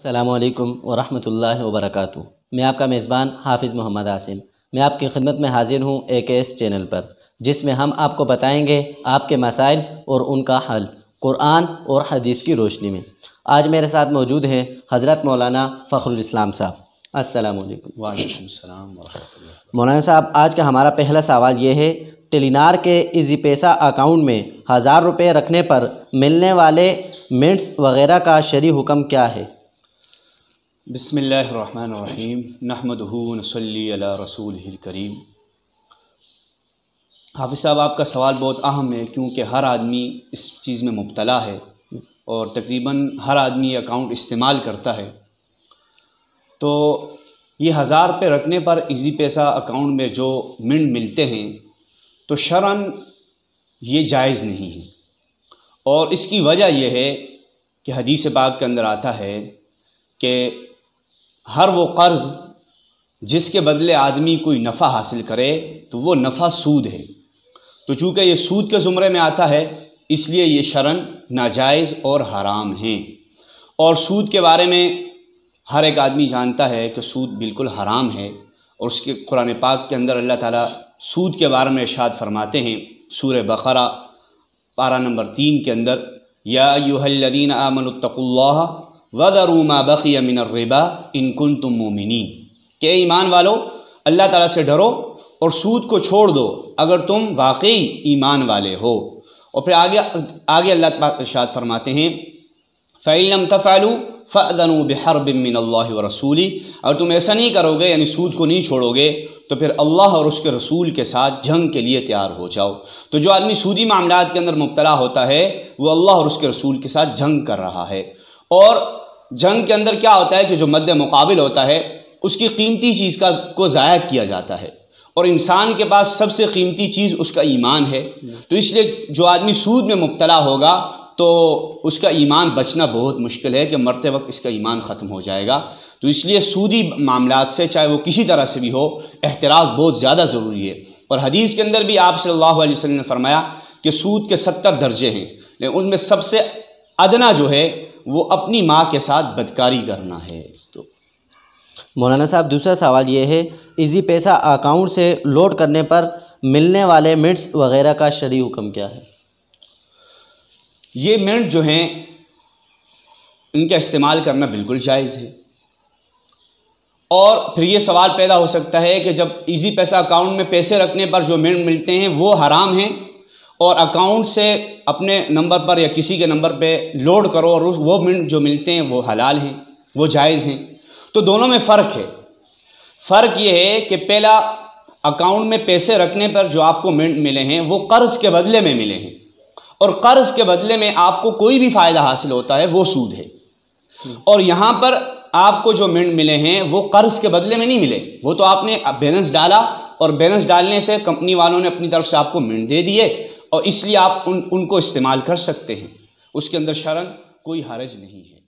السلام علیکم ورحمۃ اللہ وبرکاتہ۔ میں آپ کا میزبان حافظ محمد عاصم۔ میں آپ کی خدمت میں حاضر ہوں AKS چینل پر، جس میں ہم آپ کو بتائیں گے آپ کے مسائل اور ان کا حل قرآن اور حدیث کی روشنی میں۔ آج میرے ساتھ موجود ہیں حضرت مولانا فخر الاسلام صاحب۔ السلام علیکم۔ وعلیکم السلام ورحمۃ اللہ۔ مولانا صاحب، آج کا ہمارا پہلا سوال یہ ہے، ٹیلی نار کے ایزی پیسہ اکاؤنٹ میں 1000 روپے رکھنے پر ملنے والے منٹس وغیرہ کا شرعی حکم کیا ہے؟ بسم اللہ الرحمن الرحیم، نحمدہ ونصلی علی رسولہ الکریم۔ حافظ صاحب، آپ کا سوال بہت اہم ہے، کیونکہ ہر آدمی اس چیز میں مبتلا ہے اور تقریباً ہر آدمی اکاؤنٹ استعمال کرتا ہے۔ تو یہ 1000 روپے رکھنے پر ایزی پیسہ اکاؤنٹ میں جو منٹ ملتے ہیں تو شرعاً یہ جائز نہیں ہے، اور اس کی وجہ یہ ہے کہ حدیث پاک کے اندر آتا ہے کہ ہر وہ قرض جس کے بدلے آدمی کوئی نفع حاصل کرے تو وہ نفع سود ہے۔ تو چونکہ یہ سود کے زمرے میں آتا ہے، اس لیے یہ شرعاً ناجائز اور حرام ہیں۔ اور سود کے بارے میں ہر ایک آدمی جانتا ہے کہ سود بالکل حرام ہے، اور اس کے قرآن پاک کے اندر اللہ تعالیٰ سود کے بارے میں ارشاد فرماتے ہیں سورہ بقرہ پارہ نمبر 3 کے اندر، یا ایھا الذین آمنوا اتقوا اللہ وذروا ما بقی من الربا ان کنتم مؤمنین، کہ اے ایمان والو، اللہ تعالیٰ سے ڈرو اور سود کو چھوڑ دو اگر تم واقعی ایمان والے ہو۔ اور پھر آگے اللہ تعالیٰ ارشاد فرماتے ہیں فَإِن لَمْ تَفْعَلُوا فَأْذَنُوا بِحَرْبٍ مِّنَ اللَّهِ وَرَسُولِهِ، اگر تم ایسا نہیں کرو گے، یعنی سود کو نہیں چھوڑو گے، تو پھر اللہ اور اس کے رسول کے ساتھ جنگ کے لیے تیار ہو جاؤ۔ تو جو آدمی سودی معاملات کے اندر مبتلا ہوتا ہے وہ اللہ اور اس کے رسول کے ساتھ جنگ کر رہا ہے۔ اور جنگ کے اندر کیا ہوتا ہے کہ جو مد مقابل ہوتا ہے اس کی قیمتی چیز کو ضائع کیا جاتا ہے، اور انسان کے پاس سب سے قیمتی چیز اس کا ایمان ہے۔ تو اس لیے جو آدمی سود میں مبتلا ہوگا تو اس کا ایمان بچنا بہت مشکل ہے، کہ مرتے وقت اس کا ایمان ختم ہو جائے گا۔ تو اس لیے سودی معاملات سے چاہے وہ کسی طرح سے بھی ہو، احتراز بہت زیادہ ضروری ہے۔ اور حدیث کے اندر بھی آپ صلی اللہ علیہ وسلم نے فرمایا کہ سود کے 70 درجے ہیں، لیکن ان میں سب سے ادنا جو ہے وہ اپنی ماں کے ساتھ بدکاری کرنا ہے۔ تو مولانا صاحب، دوسرا سوال یہ ہے، ایزی پیسہ اکاؤنٹ سے لوڈ کرنے پر ملنے والے منٹس وغیرہ کا شرعی حکم کیا ہے؟ یہ منٹ جو ہیں ان کا استعمال کرنا بالکل جائز ہے۔ اور پھر یہ سوال پیدا ہو سکتا ہے کہ جب ایزی پیسہ اکاؤنٹ میں پیسے رکھنے پر جو منٹ ملتے ہیں وہ حرام ہیں، اور اکاؤنٹ سے اپنے نمبر پر یا کسی کے نمبر پہ لوڈ کرو اور وہ منٹ جو ملتے ہیں وہ حلال ہیں، وہ جائز ہیں، تو دونوں میں فرق ہے۔ فرق یہ ہے کہ پہلا، اکاؤنٹ میں پیسے رکھنے پر جو آپ کو منٹ ملے ہیں وہ قرض کے بدلے میں ملے ہیں، اور قرض کے بدلے میں آپ کو کوئی بھی فائدہ حاصل ہوتا ہے وہ سود ہے۔ اور یہاں پر آپ کو جو منٹ ملے ہیں وہ قرض کے بدلے میں نہیں ملے، وہ تو آپ نے بیلنس ڈالا، اور بیلنس ڈالنے سے کمپنی والوں نے اپنی طرف سے آپ کو منٹ دے دیے، اور اس لیے آپ ان کو استعمال کر سکتے ہیں، اس کے اندر شرعاً کوئی حرج نہیں ہے۔